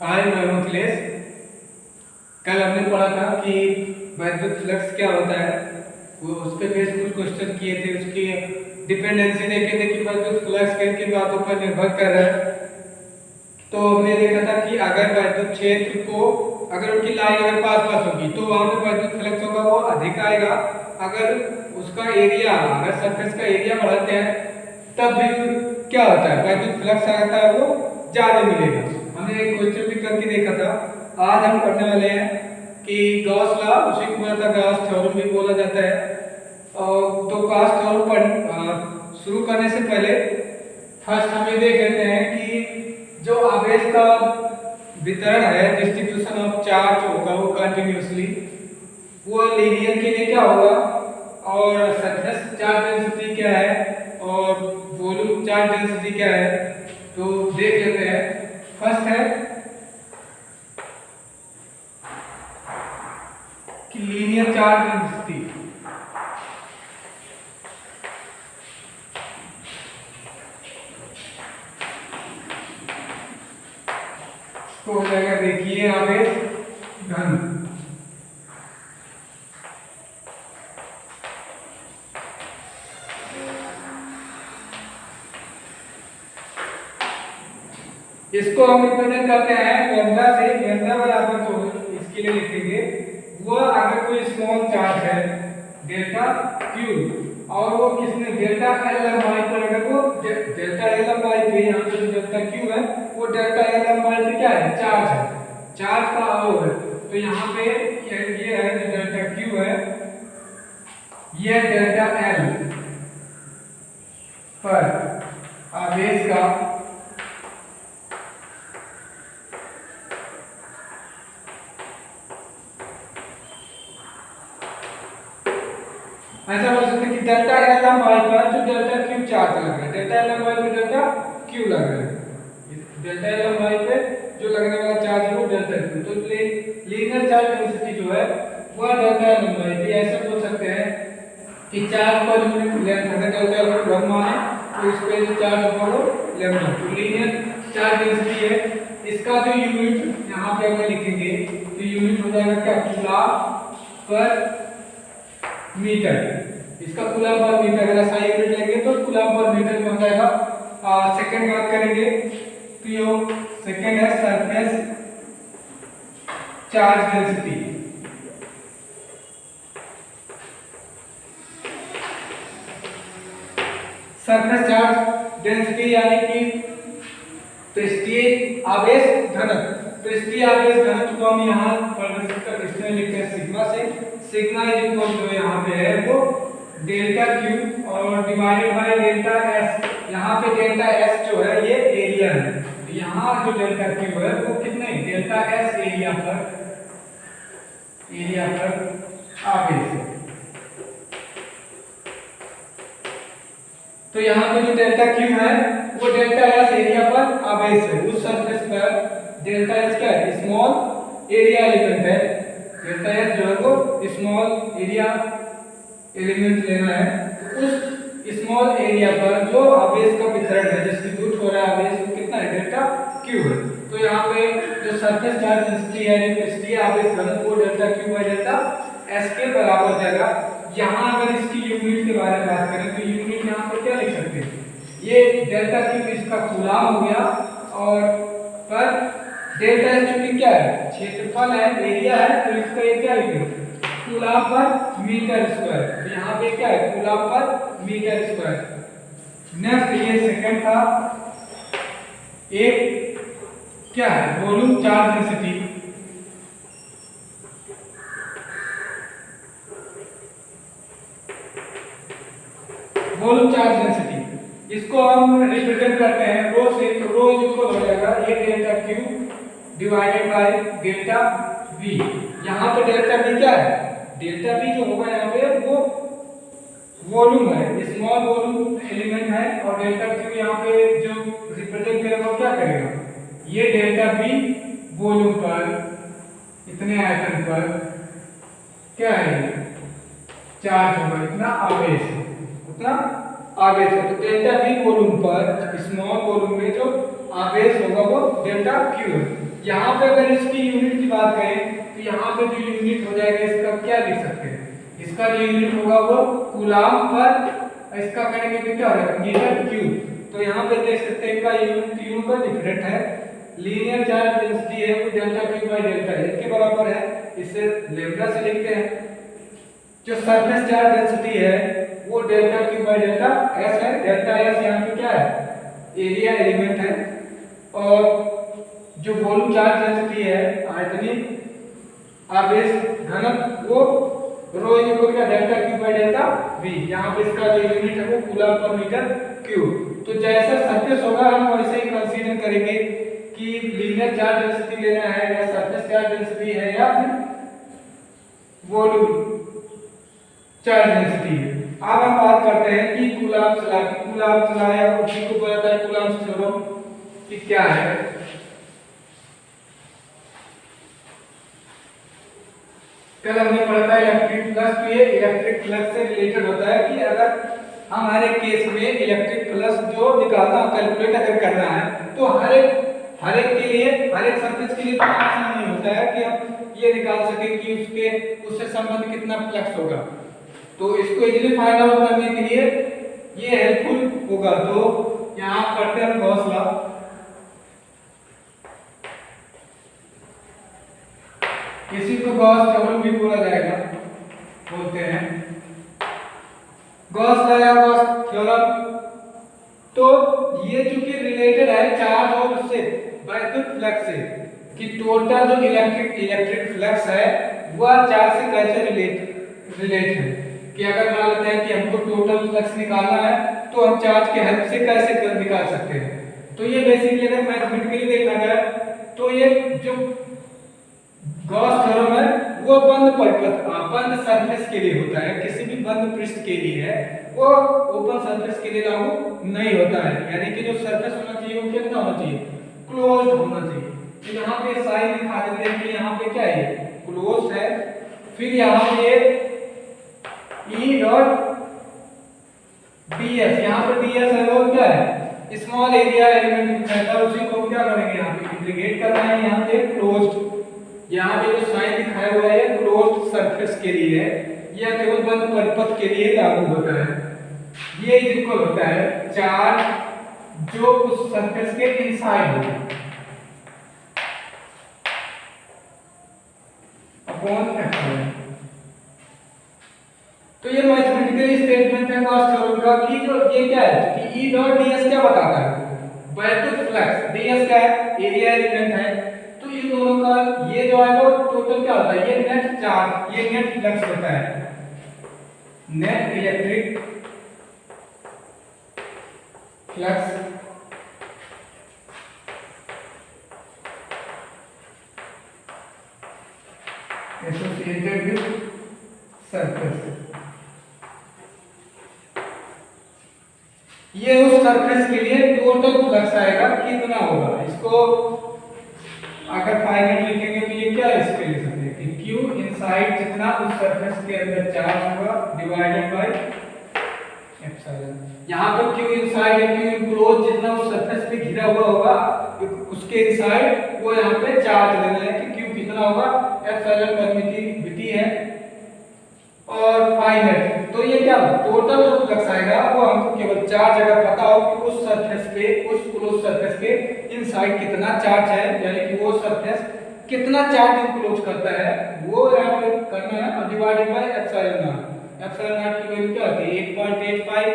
हाय, मैं हूं अखिलेश। कल हमने पढ़ा था कि वैद्युत फ्लक्स क्या होता है। वो उस पे बेस कुछ क्वेश्चन किए थे, उसकी डिपेंडेंसी देखे थे कि वैद्युत फ्लक्स किन किन बातों पर निर्भर कर रहा है। तो हमने देखा था कि अगर वैद्युत क्षेत्र को अगर उनकी लाइन अगर पास पास होगी तो वहां पे वैद्युत फ्लक्स होगा वो अधिक आएगा। अगर उसका एरिया, अगर सरफेस का एरिया बढ़ाते हैं तब भी क्या होता है, वैद्युत फ्लक्स आता है वो ज्यादा मिलेगा। हमने एक क्वेश्चन भी करके देखा था। आज हम पढ़ने वाले हैं कि गॉस लॉ, उसी को बोला था गॉस थ्योरम भी बोला जाता है। तो गॉस थ्योरम शुरू करने से पहले फर्स्ट हम ये देख लेते हैं कि जो आवेश का वितरण है, डिस्ट्रीब्यूशन ऑफ चार्ज होगा वो कंटिन्यूअसली वो लीनियर के लिए क्या होगा, और सरफेस चार्ज डेंसिटी क्या है और वॉल्यूम चार्ज डेंसिटी क्या है। तो देख लेते हैं। फर्स्ट है कि लीनियर चार्ज डेंसिटी। तो हो जाएगा, देखिए आवेश घन। इसको हम रिप्रेजेंट करते हैं लैम्डा से। लैम्डा बराबर जो इसके लिए लिखेंगे वो अगर कोई स्मॉल चार्ज है डेल्टा क्यू और वो किसने डेल्टा एल लंबाई पर, अगर वो डेल्टा एल लंबाई पे यहाँ पे जो डेल्टा क्यू है वो डेल्टा एल लंबाई पे क्या है, चार्ज है, चार्ज का अणु है। तो यहाँ पे ये है जो डेल्टा क्यू है, ये डेल्टा एल पर आवेश का ऐसा बोल सकते हैं कि डेल्टा एल लंबाई पर जो डेल्टा क्यू चार्ज लग रहा है, डेल्टा एल लंबाई पे डेल्टा क्यू लग रहा है। डेल्टा एल लंबाई पे जो लगने वाला चार्ज है वो डेल्टा क्यू। तो लीनियर चार्ज डेंसिटी जो है वो डेल्टा एल लंबाई पे। ऐसे बोल सकते हैं कि चार्ज पर यूनिट लेंथ अगर डेल्टा एल को 1 माने तो इस पे जो चार्ज होगा वो लैम्डा। तो लीनियर चार्ज डेंसिटी है, इसका जो यूनिट यहाँ पे हम लिखेंगे तो यूनिट हो जाएगा क्या, कूलम्ब पर मीटर। इसका कूलम्ब पर मीटर, अगर SI यूनिट लेंगे तो कूलम्ब पर मीटर में हो जाएगा। सेकंड बात करेंगे तो ये सेकंड है surface charge density. Surface charge density यानी कि पृष्ठीय आवेश घनत्व। पृष्ठीय आवेश घनत्व को हम यहाँ इसमें लिखते हैं सिग्मा से। सिग्मा इज इक्वल जो यहाँ पे है वो डेल्टा क्यू और डिवाइडेड बाय डेल्टा एस। यहाँ पे डेल्टा एस जो है ये एरिया है, यहाँ जो डेल्टा क्यू है वो कितने, डेल्टा एस एरिया पर आवेश है। तो यहाँ पे जो डेल्टा क्यू है वो डेल्टा एस एरिया पर आवेश है। उस सरफेस पर डेल्टा एस क्या है, स्मॉल एरिया एलिमेंट है। डेल्टा एस जो है वो स्मॉल एरिया एलिमेंट लेना है। तो उस स्मॉल एरिया पर जो आवेश का वितरण है, डिस्ट्रीब्यूट हो रहा है आवेश, वो कितना है, डेल्टा क्यू है। तो यहाँ पे जो सरफेस चार्ज डेंसिटी है, पृष्ठीय आवेश घनत्व वो delta Q by delta S के बराबर हो जाएगा। यहाँ अगर इसकी यूनिट के बारे में बात करें तो यूनिट यहाँ पे क्या लिख सकते हैं, ये डेल्टा क्यू इसका कूलम्ब हो गया, और पर डेल्टा एस चूंकि क्या है, क्षेत्रफल है, एरिया है, तो इसका ये क्या लिखेंगे, कूलम्ब पर मीटर स्क्वायर। तो यहाँ पे क्या है, कूलम्ब पर मीटर स्क्वायर। नेक्स्ट ये सेकंड था, एक क्या है, volume charge density. Volume charge density इसको हम रिप्रेजेंट करते हैं रो से। तो रो इज इक्वल हो जाएगा ये delta Q divided by delta we. यहाँ पे डेल्टा वी क्या है, डेल्टा वी जो होगा यहाँ पे वो वॉल्यूम है, स्मॉल वॉल्यूम एलिमेंट है, और डेल्टा क्यू यहाँ पे जो रिप्रेजेंट करेगा वो क्या करेगा, ये डेल्टा वी वॉल्यूम पर इतने आयतन पर क्या है, चार्ज होगा, इतना आवेश है, उतना आवेश है। तो डेल्टा वी वॉल्यूम पर स्मॉल वॉल्यूम में जो आवेश होगा वो डेल्टा क्यू है। यहाँ पे अगर इसकी यूनिट की बात करें तो यहाँ पे जो यूनिट हो जाएगा इसका क्या लिख सकते हैं, इसका जो यूनिट होगा वो कूलाम पर, इसका करेंगे तो क्या हो जाएगा मीटर क्यूब। तो यहाँ पे देख सकते हैं इनका यूनिट यू का डिफरेंट है, लीनियर चार्ज डेंसिटी है वो delta Q by delta L के बराबर है, इसे लैम्डा से लिखते हैं। जो सरफेस चार्ज डेंसिटी है वो delta Q by delta S है, डेल्टा एस यहाँ पे क्या है एरिया एलिमेंट है, और जो वॉल्यूम चार्ज डेंसिटी है आयतनिक आवेश घनत्व वो रो इक्वल क्या delta Q by delta we. यहाँ पे इसका जो यूनिट है वो कूलम पर मीटर क्यूब। तो जैसा सरफेस होगा हम वैसे ही कंसीडर करेंगे कि लीनियर चार्ज डेंसिटी लेना है या सरफेस चार्ज डेंसिटी है या फिर वॉल्यूम चार्ज डेंसिटी है। अब हम बात करते हैं कि कूलम्ब ला या उसी को बोला जाता है कूलम्ब थ्योरम कि क्या है। कल हमने पढ़ा था इलेक्ट्रिक फ्लक्स, तो ये इलेक्ट्रिक फ्लक्स से रिलेटेड होता है कि अगर हमारे केस में इलेक्ट्रिक फ्लक्स जो निकालना कैलकुलेट अगर करना है तो हर एक के लिए हर एक सरफेस के लिए तो आसान नहीं होता है कि हम ये निकाल सके कि उससे संबंध कितना फ्लक्स होगा। तो इसको इजीली फाइंड आउट करने के लिए ये हेल्पफुल होगा। तो यहाँ पढ़ते हैं गॉस लॉ। इसी को गॉस थ्योरम भी बोला जाएगा, बोलते हैं गॉस लॉ या गॉस थ्योरम। तो ये चूंकि रिलेटेड है चार्ज और उससे वैद्युत फ्लक्स से कि टोटल जो इलेक्ट्रिक फ्लक्स है वह चार्ज से कैसे रिलेट है, कि अगर मान लेते हैं कि हमको टोटल फ्लक्स निकालना है तो हम चार्ज के हेल्प से कैसे निकाल सकते हैं। तो ये बेसिकली अगर मैथमेटिकली देखा जाए तो ये जो गॉस थ्योरम है वो बंद सरफेस के लिए होता है, किसी भी बंद पृष्ठ के लिए है, वो ओपन सरफेस के लिए लागू नहीं होता है। यानी कि जो सरफेस होना चाहिए वो कितना होना चाहिए क्लोज्ड होना चाहिए। तो यहाँ पे साइन दिखा देते हैं कि यहाँ पे क्या है क्लोज्ड है। फिर यहाँ पे E डॉट ds, यहाँ पे ds है वो क्या है स्मॉल एरिया एलिमेंट है, उसी को क्या करेंगे यहाँ पे इंटीग्रेट करना है। यहाँ पे क्लोज्ड, यहाँ पे जो साइन दिखाया हुआ है क्लोज्ड सरफेस के लिए है, यह केवल बंद परिपथ के लिए लागू होता है। ये इक्वल होता है चार्ज जो उस सरफेस के इनसाइड हो अपॉन एप्सिलॉन। तो ये मैथमेटिकल स्टेटमेंट है गॉस थ्योरम का कि जो ये क्या है कि E डॉट ds क्या बताता है वैद्युत फ्लक्स, ds क्या है एरिया एलिमेंट है। तो इन दोनों का ये जो है वो टोटल क्या होता है ये नेट चार्ज, ये नेट फ्लक्स होता है, net electric flux associated with surface. ये उस सरफेस के लिए टोटल फ्लक्स आएगा कितना होगा, इसको अगर फाइनल लिखेंगे तो ये क्या इसके लिख सकते हैं कि Q इनसाइड जितना उस सरफेस के अंदर चार्ज होगा डिवाइडेड बाय एप्सिलॉन। यहाँ पे Q इनसाइड या Q इनक्लोज जितना उस सरफेस पे घिरा हुआ होगा उसके इनसाइड वो यहाँ पे चार्ज लेना है कि Q कितना होगा, एप्सिलॉन परमिटिविटी है और फाइनाइट। तो ये क्या टोटल जो फ्लक्स आएगा वो हमको केवल चार्ज अगर पता हो कि उस सरफेस पे उस क्लोज सरफेस के इनसाइड कितना चार्ज है, यानी कि वो सरफेस कितना चार्ज इनक्लोज करता है वो यहाँ पे करना है और divided by epsilon not. Epsilon not की वैल्यू क्या होती है 8.85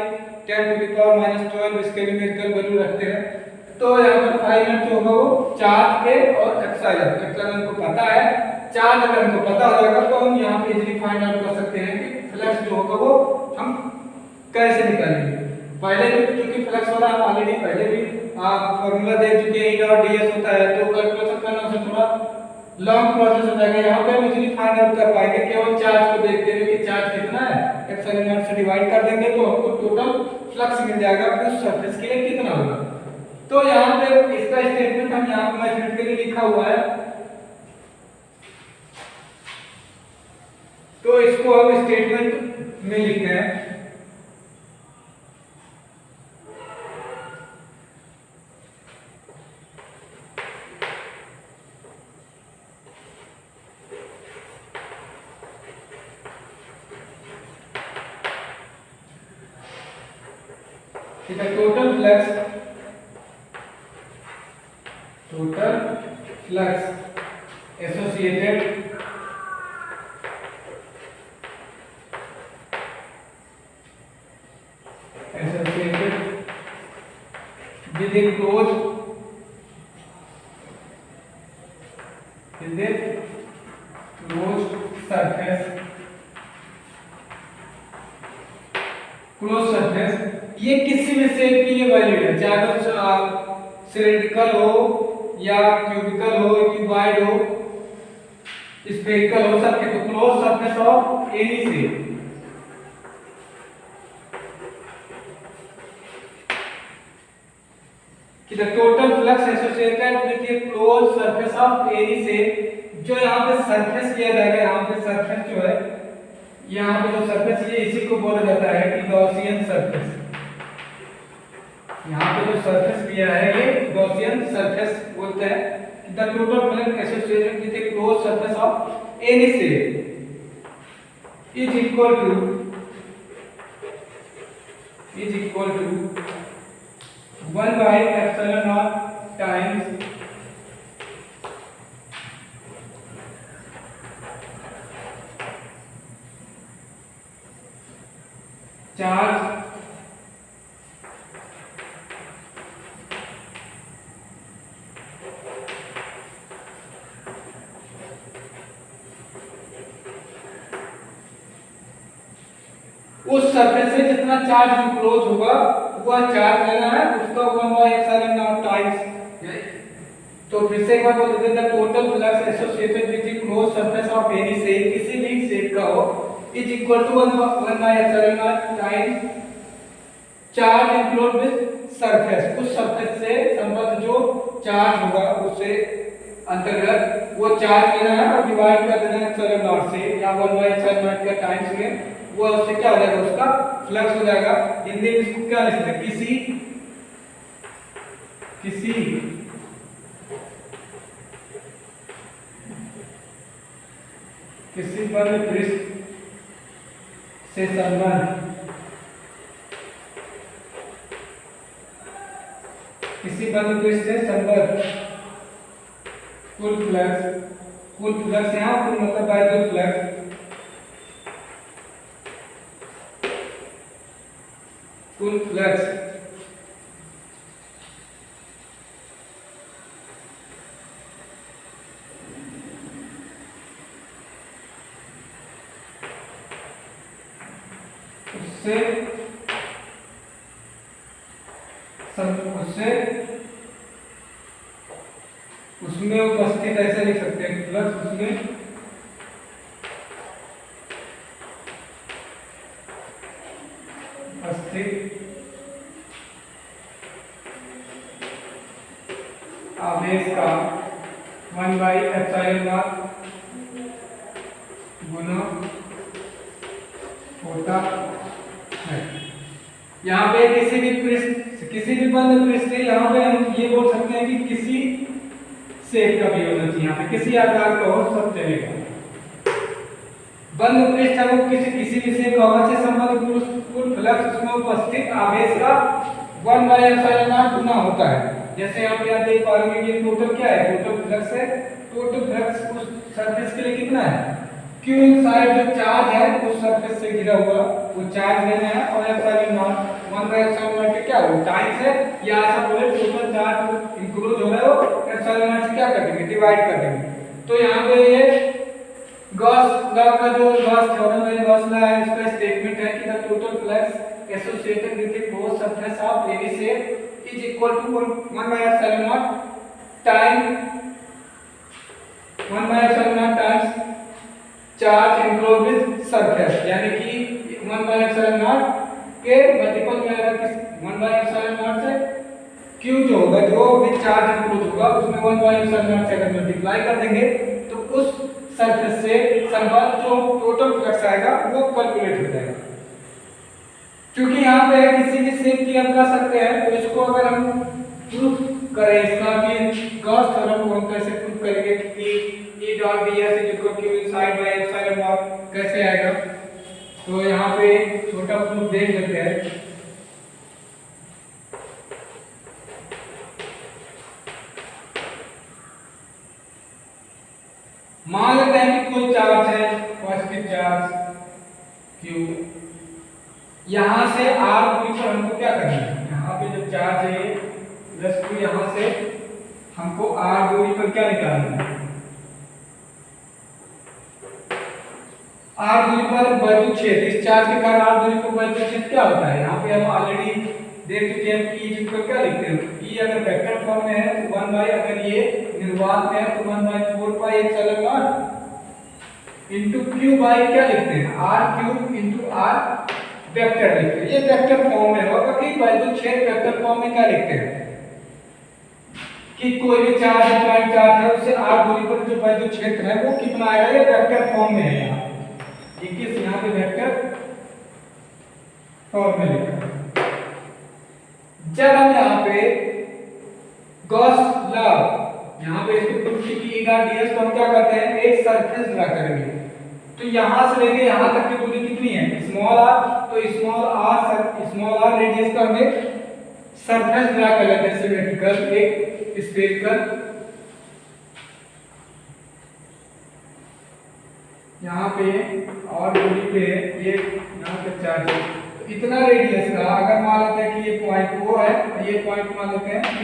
10 टू द पावर -12 इसके न्यूमेरिकल वैल्यू रखते हैं। तो यहाँ पर फाइनाइट जो होगा वो चार्ज पे और एप्सिलॉन को पता है, चार्ज अगर हमको पता हो जाएगा तो हम यहाँ पे इजीली फाइंड आउट कर सकते हैं कि फ्लक्स जो होगा वो हम कैसे निकालेंगे। पहले भी क्योंकि फ्लक्स वाला आप ऑलरेडी पहले भी आप फार्मूला देख चुके हैं, E डॉट ds होता है, तो कैलकुलेशन करना से थोड़ा लॉन्ग प्रोसेस हो जाएगा। यहाँ पे हम इजीली फाइंड आउट कर पाएंगे केवल चार्ज को देखते हुए कि चार्ज कितना है, एप्सिलॉन नॉट से डिवाइड कर देंगे तो हमको टोटल फ्लक्स मिल जाएगा कि उस सरफेस के लिए कितना होगा। तो यहाँ पे इसका स्टेटमेंट हम यहाँ पे मैथमेटिकली लिखा हुआ है, तो इसको हम स्टेटमेंट में लिखते हैं ठीक है, total flux associated with a closed surface, ये किसी भी शेप के लिए वैलिड है, चाहे वो सिलेंड्रिकल हो या क्यूबिकल हो, क्यूबॉइड हो, स्फेरिकल हो, सबके तो close surface of any shape. कि the total flux associated with a close surface of any shape, जो यहाँ पे सरफेस किया जाएगा, यहाँ पे सरफेस जो है, यहाँ पे जो सरफेस ये इसी को बोला जाता है कि गॉसियन सरफेस। यहाँ पे जो सरफेस किया है ये गॉसियन सरफेस बोलते हैं। The total flux associated with a close surface of any shape is equal to 1 by epsilon naught times charge उस सरफेस से जितना चार्ज क्लोज होगा वह चार्ज लेना है, उसका 1 by epsilon naught टाइम्स। तो फिर से एक बार बोल देते हैं, total flux associated with the close surface of any shape, किसी भी शेप का हो, is equal to 1 by epsilon naught times charge enclose with surface. उस सरफेस से संबद्ध जो चार्ज होगा उससे अंतर्गत वो चार्ज लेना है और डिवाइड कर देना है epsilon naught से, या 1 by epsilon naught का टाइम्स में वो उससे क्या हो जाएगा, उसका फ्लक्स हो जाएगा। हिंदी में इसको क्या लिख सकते हैं, किसी बंद पृष्ठ से संबंध कुल फ्लक्स यहाँ कुल मतलब बाय फ्लक्स उसमें उपस्थित, ऐसे लिख सकते हैं, फ्लक्स उसमें उपस्थित आवेश का 1 by epsilon naught गुना होता है। यहाँ पे किसी भी बंद पृष्ठ से, यहाँ पे हम ये बोल सकते हैं कि किसी शेप का भी होना चाहिए, यहाँ पे किसी आकार का हो, सब चलेगा। बंद पृष्ठ है वो किसी भी शेप का होगा, से संबंधित कुल फ्लक्स उसमें उपस्थित आवेश का 1 by epsilon naught गुना होता है। जैसे आप यहाँ देख पा रहे हैं कि टोटल क्या है, टोटल फ्लक्स है, टोटल फ्लक्स उस सरफेस के लिए कितना है, Q इनसाइड जो चार्ज है उस सरफेस से घिरा हुआ वो चार्ज लेना है, और epsilon naught 1 by epsilon naught के क्या वो टाइम्स है, या ऐसा बोले टोटल चार्ज इंक्लूड हो रहा है वो epsilon naught से क्या कर देंगे, डिवाइड कर देंगे। तो यहाँ पे ये गॉस लॉ का जो गॉस थ्योरम है, गॉस लॉ है, इसका स्टेटमेंट है कि the total flux associated with the close surface of any shape is equal to 1 by epsilon naught time 1 by epsilon naught times charge enclose with surface, यानी कि 1 by epsilon naught के multiple में आएगा किस 1 by epsilon naught से Q जो होगा, जो भी चार्ज इनक्लोज होगा उसमें 1 by epsilon naught से अगर मल्टीप्लाई कर देंगे तो उस सरफेस से संबंध जो टोटल फ्लक्स आएगा वो कैलकुलेट हो जाएगा। क्योंकि यहाँ पे किसी भी शेप की हम कर सकते हैं, तो इसको अगर हम प्रूफ करें इसका कि गॉस थ्योरम को हम कैसे प्रूफ करेंगे कि E dot ds is equal to inside by epsilon naught कैसे आएगा, तो यहाँ पे छोटा प्रूफ देख लेते हैं। मान लेते हैं कि कोई चार्ज है पॉजिटिव चार्ज Q, यहां से R दूरी पर हमको क्या करना है, यहाँ पे जो चार्ज है प्लस Q, यहां से हमको R दूरी पर क्या निकालना है, R दूरी पर वैद्युत क्षेत्र, इस चार्ज के कारण R दूरी पर वैद्युत क्षेत्र क्या होता है, यहाँ पे हम ऑलरेडी देख चुके हैं कि E को क्या लिखते हैं, E अगर वेक्टर फॉर्म में है तो 1 बाई, अगर ये निर्वात में है तो 1 by 4 pi epsilon not into Q by क्या लिखते हैं, R cube into R vector लिखते हैं। ये वेक्टर फॉर्म में होगा कि वैद्युत क्षेत्र वेक्टर फॉर्म में क्या लिखते हैं कि कोई भी चार्ज है, पॉइंट चार्ज है, उससे R दूरी पर जो वैद्युत क्षेत्र है वो कितना आएगा, ये वेक्टर फॉर्म में है। यहाँ किस यहाँ पे वेक्टर फॉर्म में लिखा है। जब हम यहाँ पे गॉस लॉ यहाँ पे इसको प्रूफ की E डॉट ds तो हम क्या करते हैं, एक सरफेस ड्रा करेंगे। तो यहाँ से लेके यहाँ तक की दूरी कितनी है, स्मॉल r, तो स्मॉल r रेडियस का हम एक सरफेस ड्रा कर लेते हैं, सिमेट्रिकल एक स्फेरिकल। यहाँ पे और दूरी पे एक यहाँ पे चार्ज है, तो इतना रेडियस का अगर मान लेते हैं कि ये पॉइंट O है और ये पॉइंट मान लेते हैं P,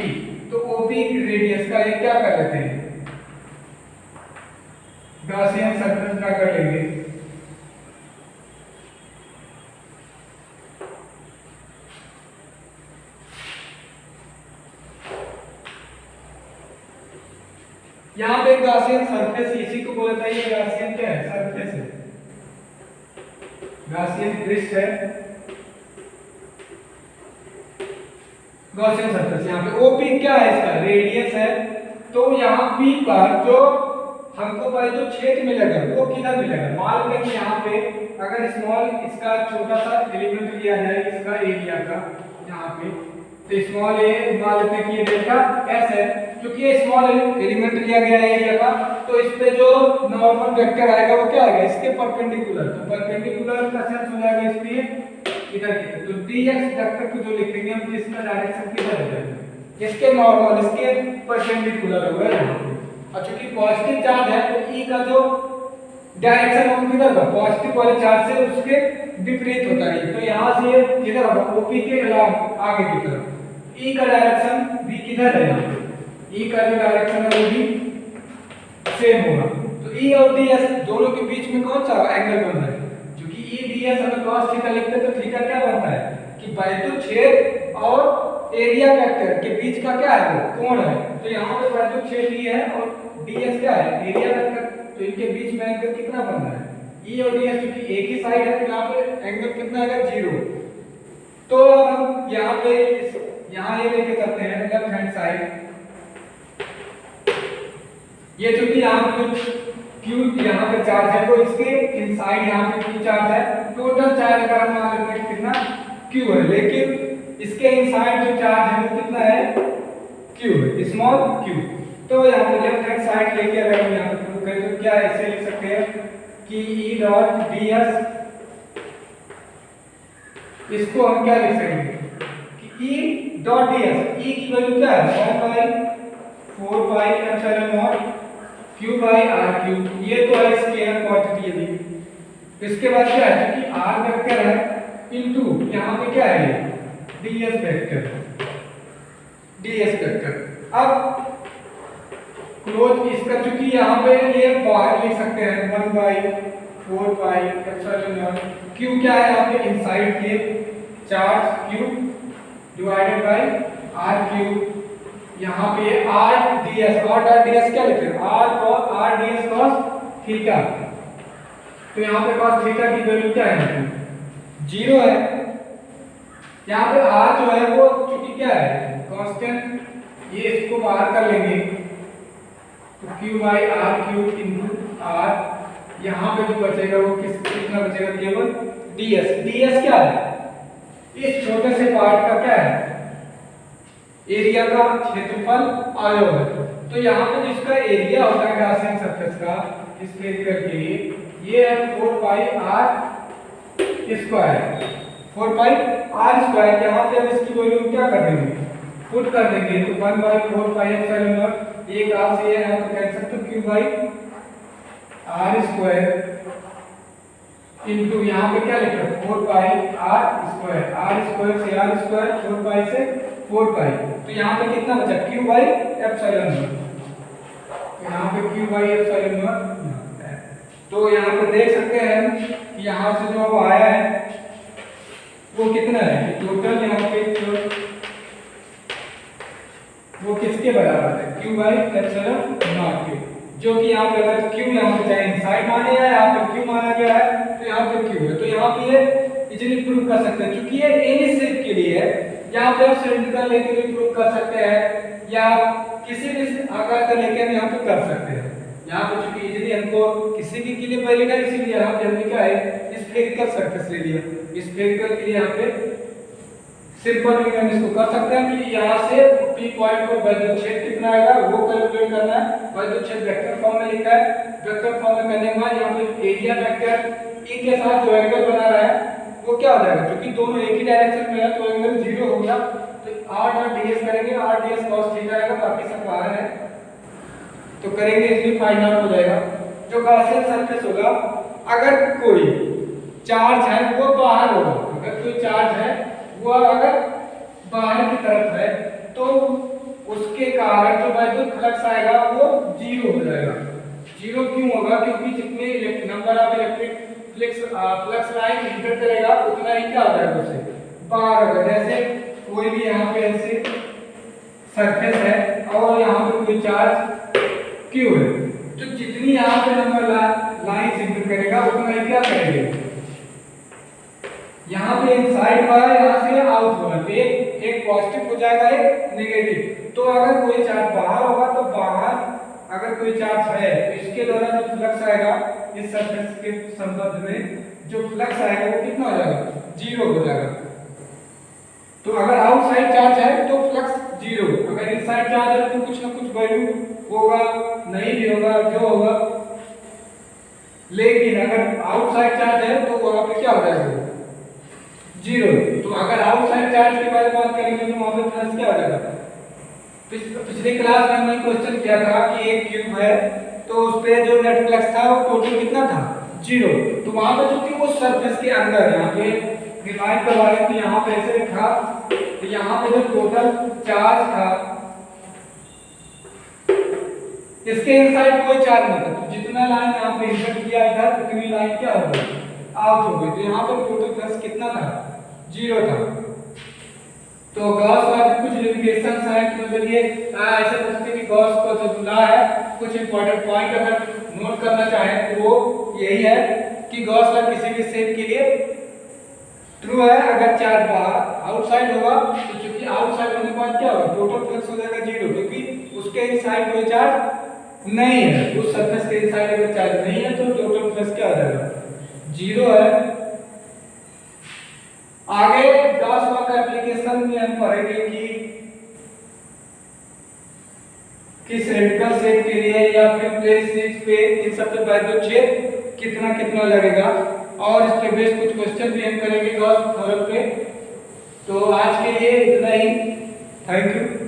तो OP रेडियस का ये क्या कर लेते हैं, गॉसियन सरफेस ड्रा कर लेंगे। यहाँ पे गॉसियन सरफेस, इसी को बोलता है, ये गॉसियन क्या है, सरफेस है, गॉसियन पृष्ठ है, गॉसियन सरफेस। यहाँ पे OP क्या है, इसका रेडियस है। तो यहाँ P पर जो हमको जो क्षेत्र मिलेगा वो किधर मिलेगा, मान लेते हैं कि यहाँ पे अगर स्मॉल इसका छोटा सा एलिमेंट लिया जाए इसका एरिया का, यहाँ पे तो स्मॉल ए मान लेते हैं कि ये डेल्टा S है, क्योंकि ये स्मॉल एलिमेंट लिया गया है एरिया का, तो इस पे जो नॉर्मल वेक्टर आएगा वो क्या आएगा, इसके परपेंडिकुलर, तो परपेंडिकुलर का सेंस हो जाएगा इस पे इधर की, तो dx वेक्टर को जो लिखेंगे हम, इसका डायरेक्शन किधर है, इसके नॉर्मल, इसके परपेंडिकुलर होगा यहाँ पे। और चूंकि पॉजिटिव चार्ज है तो E का जो डायरेक्शन होगा किधर होगा, पॉजिटिव वाले चार्ज से उसके विपरीत होता है, तो यहाँ से किधर होगा, OP के अलावा आगे की तरफ। E का डायरेक्शन भी किधर है, यहाँ पे E का जो डायरेक्शन है वो भी सेम होगा। तो E और ds दोनों के बीच में कौन सा एंगल बन रहा है, क्योंकि E ds अगर cos थीटा लिखते हैं तो थीटा क्या बनता है कि वैद्युत क्षेत्र और एरिया वेक्टर के बीच का क्या है, वो कोण है। तो यहाँ पे वैद्युत क्षेत्र ये है और ds क्या है, एरिया वेक्टर, तो इनके बीच में एंगल कितना बन रहा है, E और ds, क्योंकि एक ही साइड है तो यहाँ पे एंगल कितना आएगा, 0। तो हम यहाँ पे यहाँ ये लेके चलते हैं लेफ्ट हैंड साइड, ये चूंकि यहाँ पे Q यहाँ पे चार्ज है तो इसके इनसाइड यहाँ पे Q चार्ज है, टोटल चार्ज का हम मान लेते हैं कितना Q है, लेकिन इसके इनसाइड जो चार्ज है वो कितना है, Q है, स्मॉल q। तो यहाँ पे लेफ्ट हैंड साइड लेके अगर हम यहाँ पे प्रूव करें तो क्या ऐसे लिख सकते हैं कि E डॉट ds, इसको हम क्या लिख सकते कि E डॉट ds, E की वैल्यू क्या है, 1/4 pi epsilon not Q by R cube, ये तो है स्केलर क्वांटिटी है दी। इसके बाद क्या है, क्योंकि R वेक्टर है इनटू यहाँ पे क्या है ds वेक्टर, ds वेक्टर। अब क्लोज इसका, चूंकि यहाँ पे ये बाहर लिख सकते हैं 1/4 पाई एप्सिलॉन नॉट, Q क्या है यहाँ पे इनसाइड ये charge Q divided by R cube, यहाँ पे R ds, और ds क्या लिखते हैं, R ds cos थीटा, तो यहाँ पे cos थीटा की वैल्यू क्या है, 0 है। यहाँ पे R जो है वो चूंकि क्या है कांस्टेंट, ये इसको बाहर कर लेंगे तो Q by R cube into R, यहाँ पे जो बचेगा वो कितना बचेगा, केवल ds क्या है, इस छोटे से पार्ट का क्या है, एरिया का क्षेत्रफल आयोग है। तो यहाँ पे जिसका एरिया होता है गॉसियन सरफेस का स्फेरिकल के लिए, ये है 4 पाई r स्क्वायर, 4 पाई r स्क्वायर। यहाँ पे हम इसकी वैल्यू क्या कर देंगे, पुट कर देंगे, तो 1/4 पाई एप्सिलॉन नॉट, एक r से ये यहाँ पे कैंसिल, तो q by r square into यहाँ पे क्या लिखा 4 पाई आर स्क्वायर से आर स्क्वायर 4 पाई से 4 पाई, तो यहाँ पे कितना बचा क्यू बाई एप्सिलॉन नॉट, तो यहाँ पे क्यू बाई एप्सिलॉन नॉट। तो यहाँ पे देख सकते हैं कि यहाँ से जो आया है वो कितना है, टोटल यहाँ पे वो किसके बराबर है क्यू बाई एप्सिलॉन नॉट के, जो कि यहाँ पे अगर क्यू यहाँ पे चाहे इनसाइड माने या यहाँ पे क्यू माना गया है तो यहाँ पे क्यू है, तो यहाँ पे ये इजीली प्रूव कर सकते हैं क्योंकि ये एनी शेप के लिए है। यहाँ पे आप सिलिंड्रिकल लेके भी प्रूव कर सकते हैं या किसी भी आकार का लेके हम यहाँ पे कर सकते हैं। यहाँ पे चूंकि इजीली हमको किसी भी के लिए वैलिड है इसीलिए यहाँ पे हमने क्या है स्फेरिकल सरफेस ले लिया। स्फेरिकल के लिए यहाँ पे सिंपल भी हम इसको कर सकते हैं कि यहाँ से पी पॉइंट पर वैद्युत क्षेत्र कितना आएगा वो कैलकुलेट करना है। वैद्युत क्षेत्र वेक्टर फॉर्म में लिखा है, वेक्टर फॉर्म में करने के बाद यहाँ पे एरिया वेक्टर ई के साथ जो एंगल बना रहा है वो क्या हो जाएगा, क्योंकि दोनों एक ही डायरेक्शन में है तो एंगल 0 हो गया, तो r डॉट ds करेंगे, r ds cos थीटा आएगा, बाकी सब बाहर है तो करेंगे इसलिए फाइंड आउट हो जाएगा। जो गॉसियन सरफेस होगा अगर कोई चार्ज है वो बाहर होगा, अगर कोई चार्ज है वो अगर बाहर की तरफ है तो उसके कारण जो वैद्युत फ्लक्स आएगा वो 0 हो जाएगा। 0 क्यों होगा, क्योंकि जितने number of electric flux line inter करेगा उतना ही क्या हो जाएगा उसे बाहर होगा। जैसे कोई भी यहाँ पे ऐसे सरफेस है और यहाँ पे कोई चार्ज क्यू है तो जितनी यहाँ पे नंबर लाइन इंटर करेगा उतना ही क्या करेंगे, यहाँ पे इनसाइड वाला यहाँ से आउट होगा तो एक पॉजिटिव हो जाएगा एक नेगेटिव। तो अगर कोई चार्ज बाहर होगा तो बाहर अगर कोई चार्ज है तो इसके द्वारा जो फ्लक्स आएगा इस सरफेस के संबंध में जो फ्लक्स आएगा वो कितना हो जाएगा 0 हो जाएगा। तो अगर आउटसाइड चार्ज है तो फ्लक्स 0, अगर इनसाइड चार्ज है तो कुछ ना कुछ वैल्यू होगा, नहीं भी होगा, जो होगा। लेकिन अगर आउटसाइड चार्ज है तो वहां पे क्या हो जाएगा 0। तो अगर आउटसाइड चार्ज के बारे में बात करेंगे तो वहां पे फ्लक्स क्या हो जाएगा। पिछले क्लास में हमने क्वेश्चन किया था कि एक क्यूब है तो उस पे जो नेट फ्लक्स था वो टोटल कितना था 0। तो वहां पे चूंकि वो सरफेस के अंदर यहाँ पे रिमाइंड करवा रहे थे, यहाँ पे ऐसे लिखा तो यहाँ पे जो टोटल चार्ज था इसके इनसाइड कोई चार्ज नहीं था, तो जितना लाइन यहाँ पे इंसर्ट किया इधर उतनी लाइन क्या हो गई आउट हो गई, तो यहाँ पे टोटल फ्लक्स कितना था 0 था। तो गॉस लॉ के कुछ लिमिटेशंस हैं कि मतलब ये ऐसे पूछते हैं कि गॉस का जो लॉ है कुछ इंपॉर्टेंट पॉइंट अगर नोट करना चाहें तो वो यही है कि गॉस लॉ किसी भी शेप के लिए ट्रू है। अगर चार्ज बाहर आउटसाइड होगा तो चूंकि आउटसाइड होने के बाद क्या होगा टोटल फ्लक्स हो जाएगा 0, क्योंकि उसके इनसाइड कोई चार्ज नहीं है, उस सरफेस के इनसाइड अगर चार्ज नहीं है तो टोटल फ्लक्स क्या हो जाएगा 0 है। आगे गॉस लॉ का एप्लीकेशन में हम पढ़ेंगे कि सिलिंड्रिकल शेप के लिए या फिर प्लेन शेप पे इन सब पे वैद्युत क्षेत्र कितना कितना लगेगा और इस पे बेस्ड कुछ क्वेश्चन भी हम करेंगे गॉस थ्योरम पे। तो आज के लिए इतना ही, थैंक यू।